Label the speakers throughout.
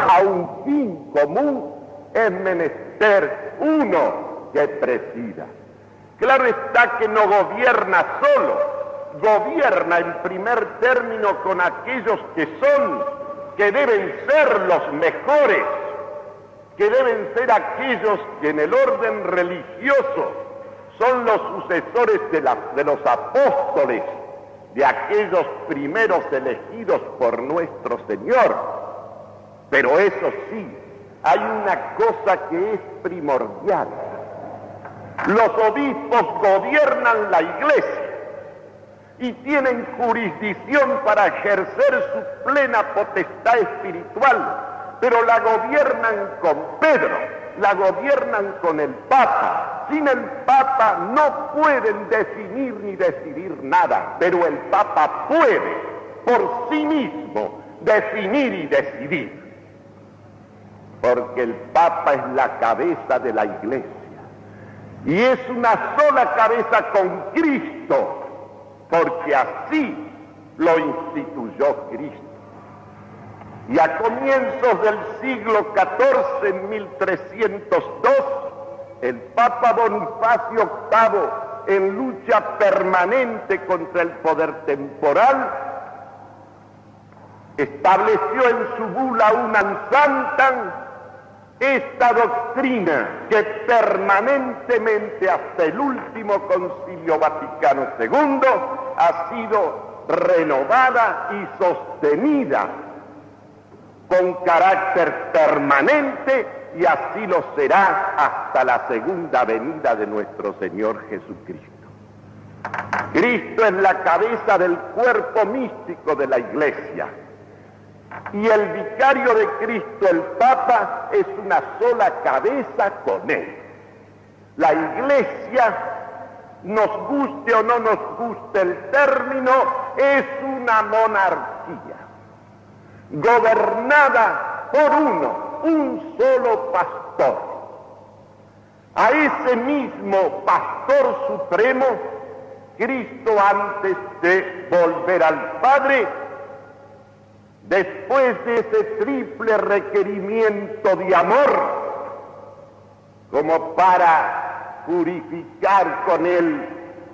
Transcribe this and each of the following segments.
Speaker 1: a un fin común, es menester uno que presida. Claro está que no gobierna solo, gobierna en primer término con aquellos que deben ser los mejores, que deben ser aquellos que en el orden religioso son los sucesores de los apóstoles, de aquellos primeros elegidos por nuestro Señor. Pero eso sí, hay una cosa que es primordial. Los obispos gobiernan la Iglesia y tienen jurisdicción para ejercer su plena potestad espiritual, pero la gobiernan con Pedro, la gobiernan con el Papa. Sin el Papa no pueden definir ni decidir nada, pero el Papa puede por sí mismo definir y decidir, porque el Papa es la cabeza de la Iglesia y es una sola cabeza con Cristo, porque así lo instituyó Cristo. Y a comienzos del siglo XIV, en 1302, el Papa Bonifacio VIII, en lucha permanente contra el poder temporal, estableció en su bula Unam Santam esta doctrina que permanentemente hasta el último Concilio Vaticano II ha sido renovada y sostenida con carácter permanente, y así lo será hasta la segunda venida de nuestro Señor Jesucristo. Cristo es la cabeza del cuerpo místico de la Iglesia, y el vicario de Cristo, el Papa, es una sola cabeza con él. La Iglesia, nos guste o no nos guste el término, es una monarquía gobernada por un solo pastor. A ese mismo pastor supremo, Cristo, antes de volver al Padre, después de ese triple requerimiento de amor, como para purificar con él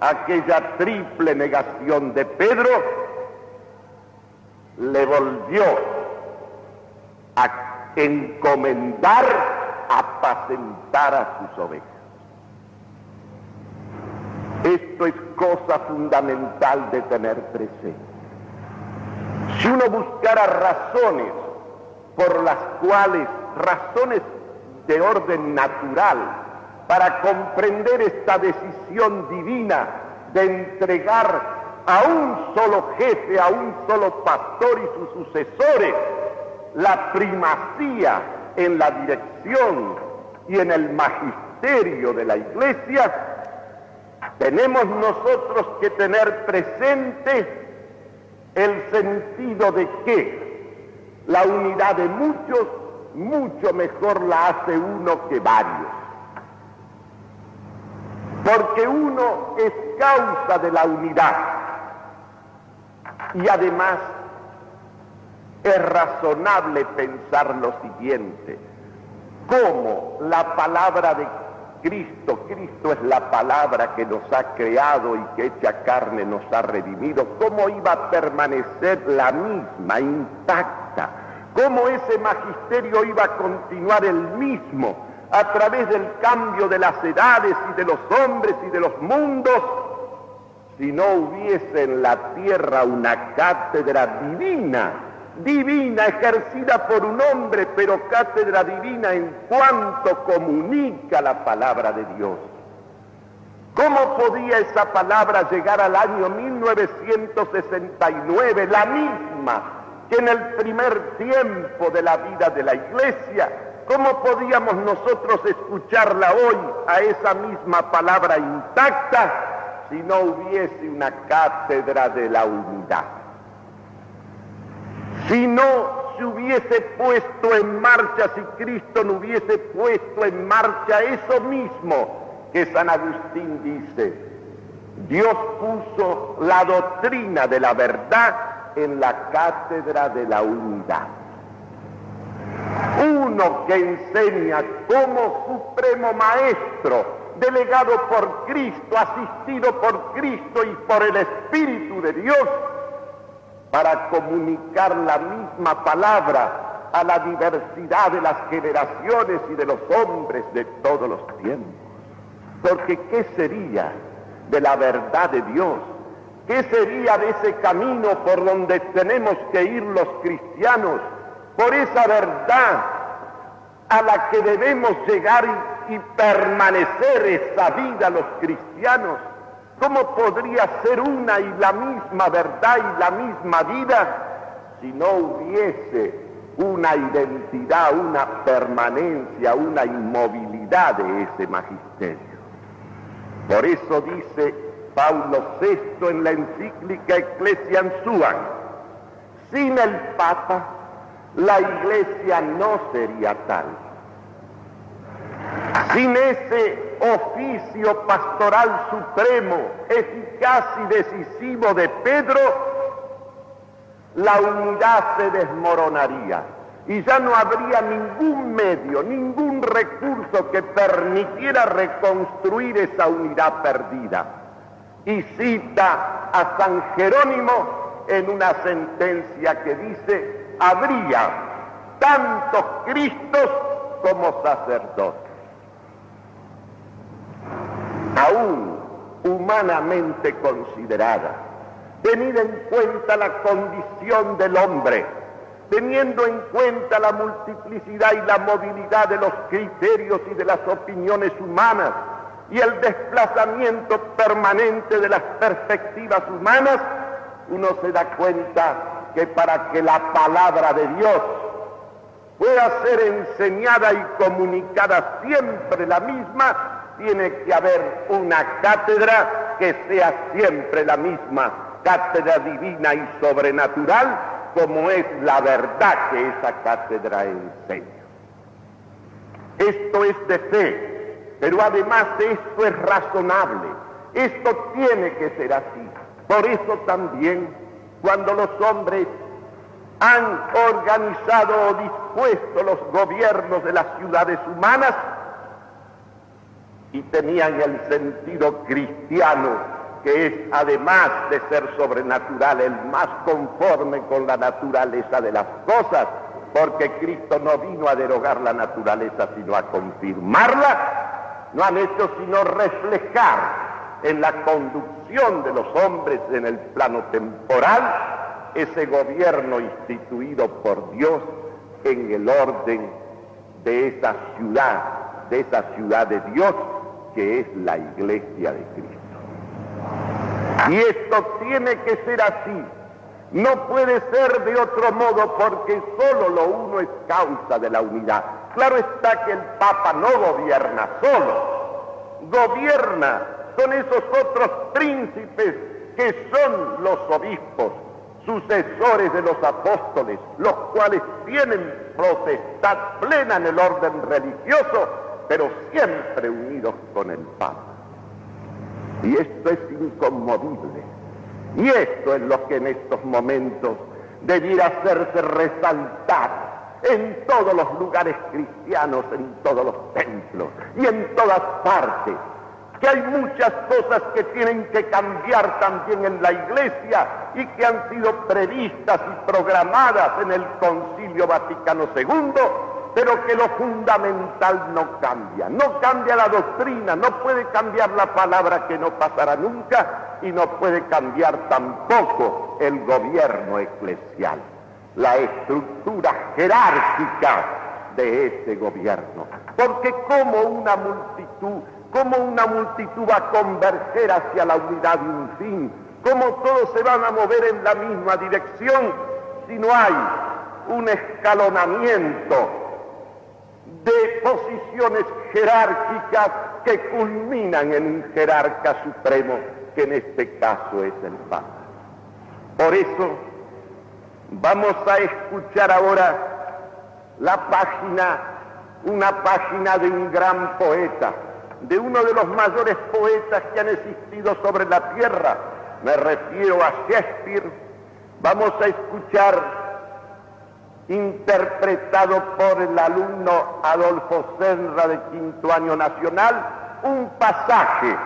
Speaker 1: aquella triple negación de Pedro, le volvió a encomendar apacentar a sus ovejas. Esto es cosa fundamental de tener presente. Si uno buscara razones por las cuales, razones de orden natural, para comprender esta decisión divina de entregar a un solo jefe, a un solo pastor y sus sucesores, la primacía en la dirección y en el magisterio de la Iglesia, tenemos nosotros que tener presente el sentido de que la unidad de muchos mucho mejor la hace uno que varios, porque uno es causa de la unidad. Y además es razonable pensar lo siguiente: cómo la palabra de Cristo es la palabra que nos ha creado y que hecha carne nos ha redimido, cómo iba a permanecer la misma, intacta, cómo ese magisterio iba a continuar el mismo a través del cambio de las edades y de los hombres y de los mundos, si no hubiese en la tierra una cátedra divina ejercida por un hombre, pero cátedra divina en cuanto comunica la palabra de Dios. ¿Cómo podía esa palabra llegar al año 1969, la misma que en el primer tiempo de la vida de la Iglesia? ¿Cómo podíamos nosotros escucharla hoy a esa misma palabra intacta si no hubiese una cátedra de la unidad? Si no se hubiese puesto en marcha, si Cristo no hubiese puesto en marcha eso mismo que San Agustín dice: Dios puso la doctrina de la verdad en la cátedra de la unidad. Uno que enseña como supremo maestro, delegado por Cristo, asistido por Cristo y por el Espíritu de Dios, para comunicar la misma palabra a la diversidad de las generaciones y de los hombres de todos los tiempos. Porque ¿qué sería de la verdad de Dios? ¿Qué sería de ese camino por donde tenemos que ir los cristianos? Por esa verdad a la que debemos llegar y permanecer esa vida los cristianos. ¿Cómo podría ser una y la misma verdad y la misma vida si no hubiese una identidad, una permanencia, una inmovilidad de ese magisterio? Por eso dice Paulo VI en la encíclica Ecclesiam Suam: sin el Papa, la Iglesia no sería tal. Sin ese oficio pastoral supremo, eficaz y decisivo de Pedro, la unidad se desmoronaría y ya no habría ningún medio, ningún recurso que permitiera reconstruir esa unidad perdida. Y cita a San Jerónimo en una sentencia que dice: habría tantos Cristos como sacerdotes. Aún humanamente considerada, tenida en cuenta la condición del hombre, teniendo en cuenta la multiplicidad y la movilidad de los criterios y de las opiniones humanas y el desplazamiento permanente de las perspectivas humanas, uno se da cuenta que para que la palabra de Dios pueda ser enseñada y comunicada siempre la misma, tiene que haber una cátedra que sea siempre la misma, cátedra divina y sobrenatural, como es la verdad que esa cátedra enseña. Esto es de fe, pero además esto es razonable, esto tiene que ser así. Por eso también, cuando los hombres han organizado o dispuesto los gobiernos de las ciudades humanas y tenían el sentido cristiano, que es, además de ser sobrenatural, el más conforme con la naturaleza de las cosas, porque Cristo no vino a derogar la naturaleza, sino a confirmarla, no han hecho sino reflejar en la conducción de los hombres en el plano temporal ese gobierno instituido por Dios en el orden de esa ciudad de Dios, que es la Iglesia de Cristo. Y esto tiene que ser así, no puede ser de otro modo, porque solo lo uno es causa de la unidad. Claro está que el Papa no gobierna solo, gobierna con esos otros príncipes que son los obispos, sucesores de los apóstoles, los cuales tienen potestad plena en el orden religioso, pero siempre unidos con el Papa. Y esto es inconmovible. Y esto es lo que en estos momentos debiera hacerse resaltar en todos los lugares cristianos, en todos los templos y en todas partes. Que hay muchas cosas que tienen que cambiar también en la Iglesia y que han sido previstas y programadas en el Concilio Vaticano II, pero que lo fundamental no cambia la doctrina, no puede cambiar la palabra que no pasará nunca y no puede cambiar tampoco el gobierno eclesial, la estructura jerárquica de ese gobierno, porque como una multitud va a converger hacia la unidad de un fin, cómo todos se van a mover en la misma dirección si no hay un escalonamiento de posiciones jerárquicas que culminan en un jerarca supremo, que en este caso es el Papa. Por eso vamos a escuchar ahora una página de un gran poeta, de uno de los mayores poetas que han existido sobre la tierra. Me refiero a Shakespeare. Vamos a escuchar interpretado por el alumno Adolfo Senra de quinto año nacional, un pasaje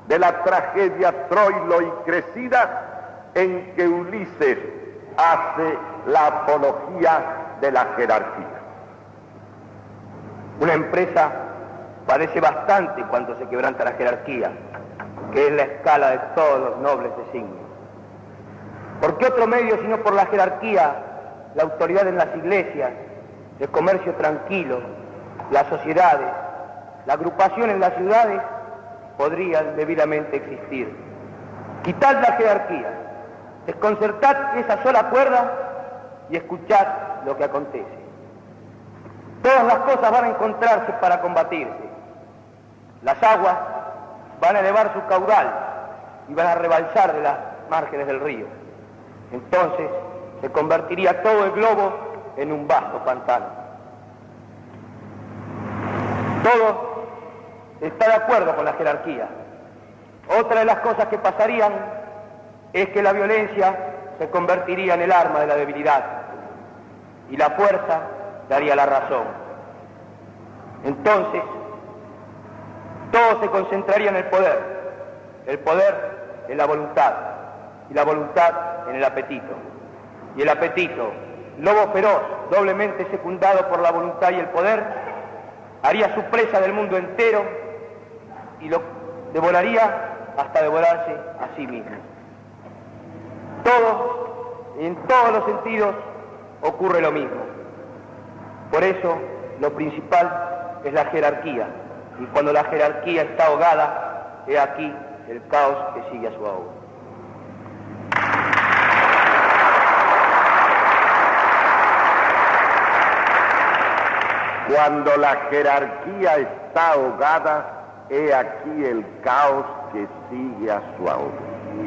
Speaker 1: de la tragedia Troilo y Cressida en que Ulises hace la apología de la jerarquía.
Speaker 2: Una empresa padece bastante cuando se quebranta la jerarquía, que es la escala de todos los nobles designios. ¿Por qué otro medio sino por la jerarquía, la autoridad en las iglesias, el comercio tranquilo, las sociedades, la agrupación en las ciudades podrían debidamente existir? Quitad la jerarquía, desconcertad esa sola cuerda y escuchad lo que acontece. Todas las cosas van a encontrarse para combatirse. Las aguas van a elevar su caudal y van a rebalsar de las márgenes del río. Entonces se convertiría todo el globo en un vasto pantano. Todo está de acuerdo con la jerarquía. Otra de las cosas que pasarían es que la violencia se convertiría en el arma de la debilidad y la fuerza daría la razón. Entonces todo se concentraría en el poder en la voluntad, y la voluntad en el apetito, y el apetito, lobo feroz, doblemente secundado por la voluntad y el poder, haría su presa del mundo entero y lo devoraría hasta devorarse a sí mismo. Todo, en todos los sentidos, ocurre lo mismo. Por eso, lo principal es la jerarquía, y cuando la jerarquía está ahogada, he aquí el caos que sigue a su ahogo.
Speaker 1: Cuando la jerarquía está ahogada, he aquí el caos que sigue a su ahogo.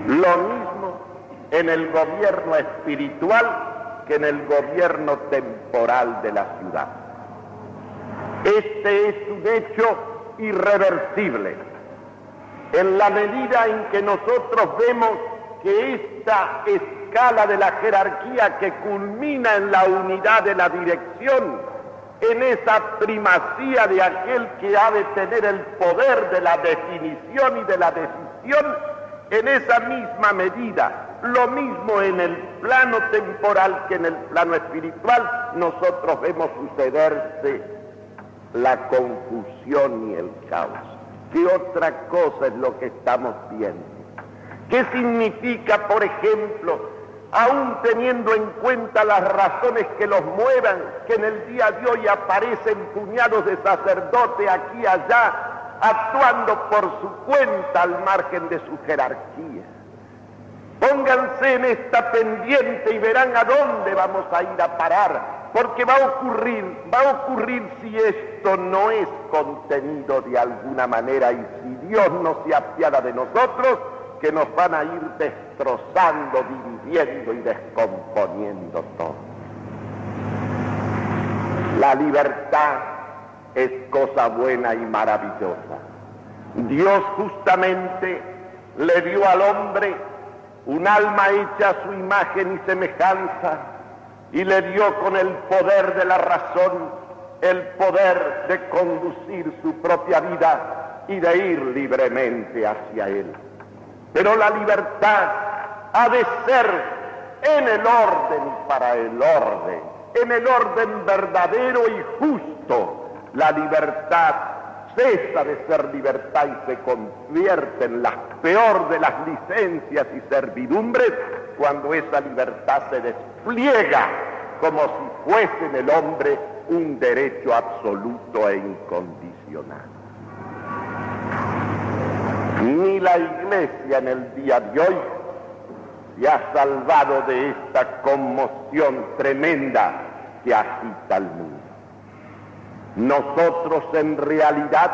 Speaker 1: Lo mismo en el gobierno espiritual que en el gobierno temporal de la ciudad. Este es un hecho irreversible. En la medida en que nosotros vemos que esta escala de la jerarquía que culmina en la unidad de la dirección, en esa primacía de aquel que ha de tener el poder de la definición y de la decisión, en esa misma medida, lo mismo en el plano temporal que en el plano espiritual, nosotros vemos sucederse la confusión y el caos. ¿Qué otra cosa es lo que estamos viendo? ¿Qué significa, por ejemplo, aún teniendo en cuenta las razones que los muevan, que en el día de hoy aparecen puñados de sacerdotes aquí y allá, actuando por su cuenta al margen de su jerarquía? Pónganse en esta pendiente y verán a dónde vamos a ir a parar, porque va a ocurrir si esto no es contenido de alguna manera, y si Dios no se apiada de nosotros, que nos van a ir destrozando, dividiendo y descomponiendo todo. La libertad es cosa buena y maravillosa. Dios justamente le dio al hombre un alma hecha a su imagen y semejanza, y le dio con el poder de la razón el poder de conducir su propia vida y de ir libremente hacia él. Pero la libertad ha de ser en el orden para el orden, en el orden verdadero y justo. La libertad cesa de ser libertad y se convierte en la peor de las licencias y servidumbres cuando esa libertad se despliega como si fuese en el hombre un derecho absoluto e incondicional. Ni la Iglesia en el día de hoy se ha salvado de esta conmoción tremenda que agita al mundo. Nosotros en realidad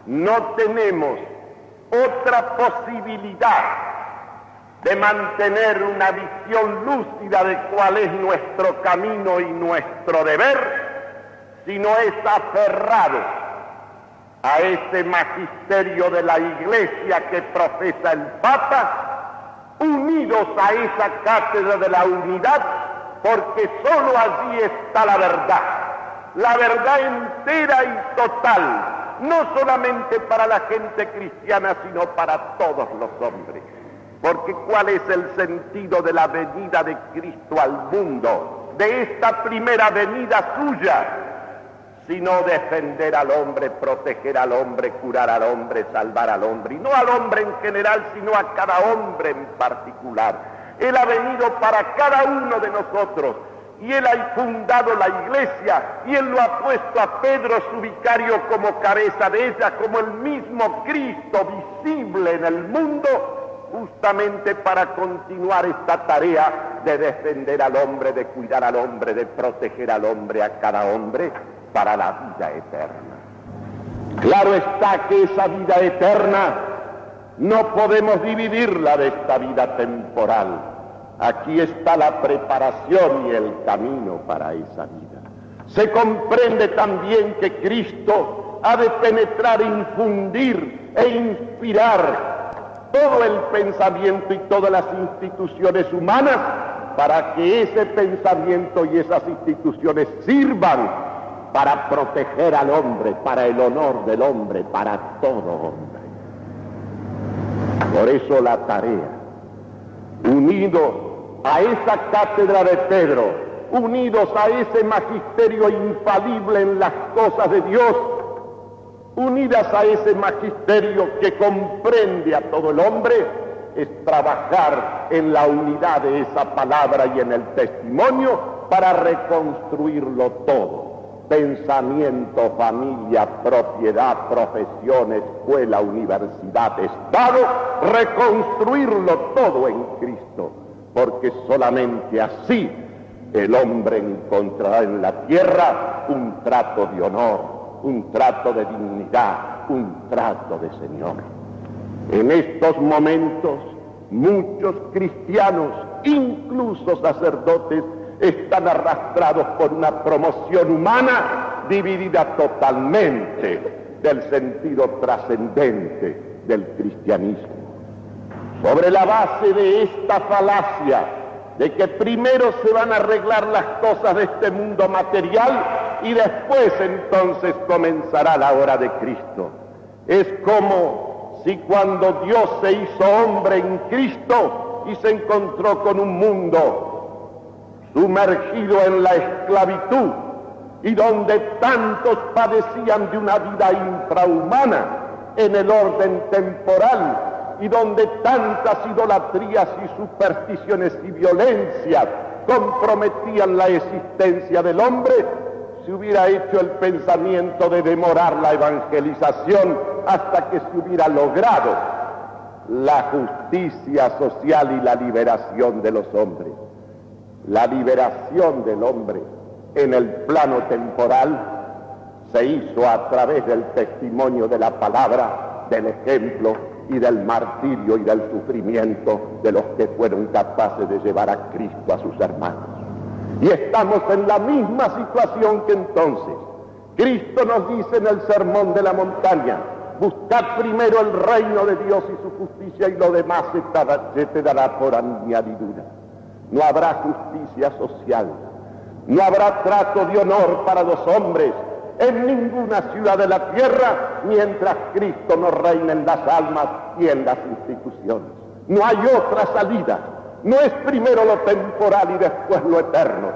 Speaker 1: no tenemos otra posibilidad de mantener una visión lúcida de cuál es nuestro camino y nuestro deber, sino es aferrados a ese magisterio de la Iglesia que profesa el Papa, unidos a esa cátedra de la unidad porque sólo allí está la verdad entera y total, no solamente para la gente cristiana, sino para todos los hombres. Porque ¿cuál es el sentido de la venida de Cristo al mundo, de esta primera venida suya? Sino defender al hombre, proteger al hombre, curar al hombre, salvar al hombre, y no al hombre en general, sino a cada hombre en particular. Él ha venido para cada uno de nosotros, y Él ha fundado la iglesia, y Él lo ha puesto a Pedro, su vicario, como cabeza de ella, como el mismo Cristo visible en el mundo, justamente para continuar esta tarea de defender al hombre, de cuidar al hombre, de proteger al hombre, a cada hombre, para la vida eterna. Claro está que esa vida eterna no podemos dividirla de esta vida temporal. Aquí está la preparación y el camino para esa vida. Se comprende también que Cristo ha de penetrar, infundir e inspirar todo el pensamiento y todas las instituciones humanas para que ese pensamiento y esas instituciones sirvan para proteger al hombre, para el honor del hombre, para todo hombre. Por eso la tarea, unido a esa cátedra de Pedro, unidos a ese magisterio infalible en las cosas de Dios, unidas a ese magisterio que comprende a todo el hombre, es trabajar en la unidad de esa palabra y en el testimonio para reconstruirlo todo. Pensamiento, familia, propiedad, profesión, escuela, universidad, Estado, reconstruirlo todo en Cristo, porque solamente así el hombre encontrará en la tierra un trato de honor, un trato de dignidad, un trato de Señor. En estos momentos, muchos cristianos, incluso sacerdotes, están arrastrados por una promoción humana dividida totalmente del sentido trascendente del cristianismo. Sobre la base de esta falacia de que primero se van a arreglar las cosas de este mundo material y después entonces comenzará la hora de Cristo. Es como si cuando Dios se hizo hombre en Cristo y se encontró con un mundo sumergido en la esclavitud y donde tantos padecían de una vida infrahumana en el orden temporal y donde tantas idolatrías y supersticiones y violencias comprometían la existencia del hombre, se hubiera hecho el pensamiento de demorar la evangelización hasta que se hubiera logrado la justicia social y la liberación de los hombres. La liberación del hombre en el plano temporal se hizo a través del testimonio de la palabra, del ejemplo y del martirio y del sufrimiento de los que fueron capaces de llevar a Cristo a sus hermanos. Y estamos en la misma situación que entonces. Cristo nos dice en el Sermón de la Montaña: buscad primero el reino de Dios y su justicia, y lo demás se te dará por añadidura. No habrá justicia social, no habrá trato de honor para los hombres en ninguna ciudad de la tierra mientras Cristo no reine en las almas y en las instituciones. No hay otra salida. No es primero lo temporal y después lo eterno.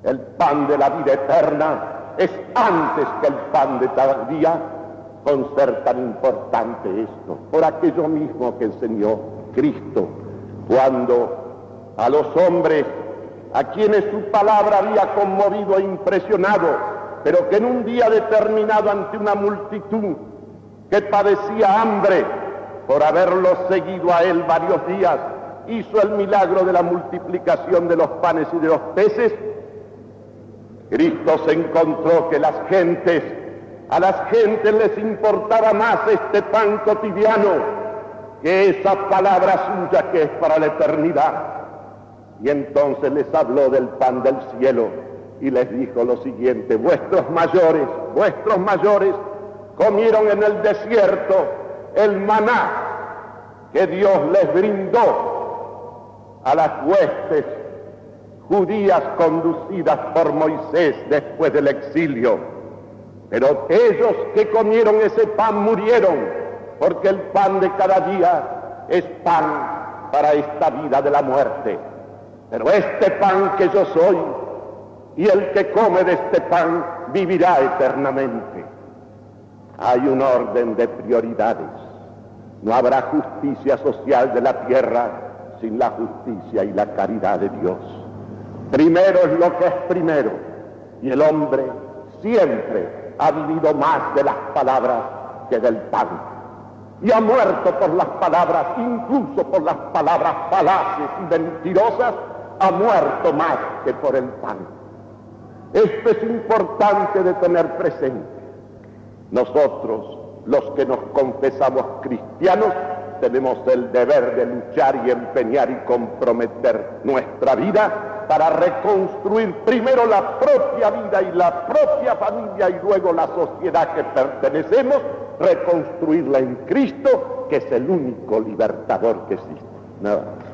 Speaker 1: El pan de la vida eterna es antes que el pan de cada día, con ser tan importante esto, por aquello mismo que enseñó Cristo cuando a los hombres a quienes su palabra había conmovido e impresionado, pero que en un día determinado ante una multitud que padecía hambre por haberlo seguido a él varios días, hizo el milagro de la multiplicación de los panes y de los peces. Cristo se encontró que a las gentes les importaba más este pan cotidiano que esa palabra suya que es para la eternidad. Y entonces les habló del pan del cielo y les dijo lo siguiente: vuestros mayores comieron en el desierto el maná que Dios les brindó a las huestes judías conducidas por Moisés después del exilio. Pero ellos que comieron ese pan murieron, porque el pan de cada día es pan para esta vida de la muerte. Pero este pan que yo soy, y el que come de este pan vivirá eternamente. Hay un orden de prioridades. No habrá justicia social de la tierra sin la justicia y la caridad de Dios. Primero es lo que es primero, y el hombre siempre ha vivido más de las palabras que del pan. Y ha muerto por las palabras, incluso por las palabras falaces y mentirosas, ha muerto más que por el pan. Esto es importante de tener presente. Nosotros, los que nos confesamos cristianos, tenemos el deber de luchar y empeñar y comprometer nuestra vida para reconstruir primero la propia vida y la propia familia y luego la sociedad que pertenecemos, reconstruirla en Cristo, que es el único libertador que existe. Nada más.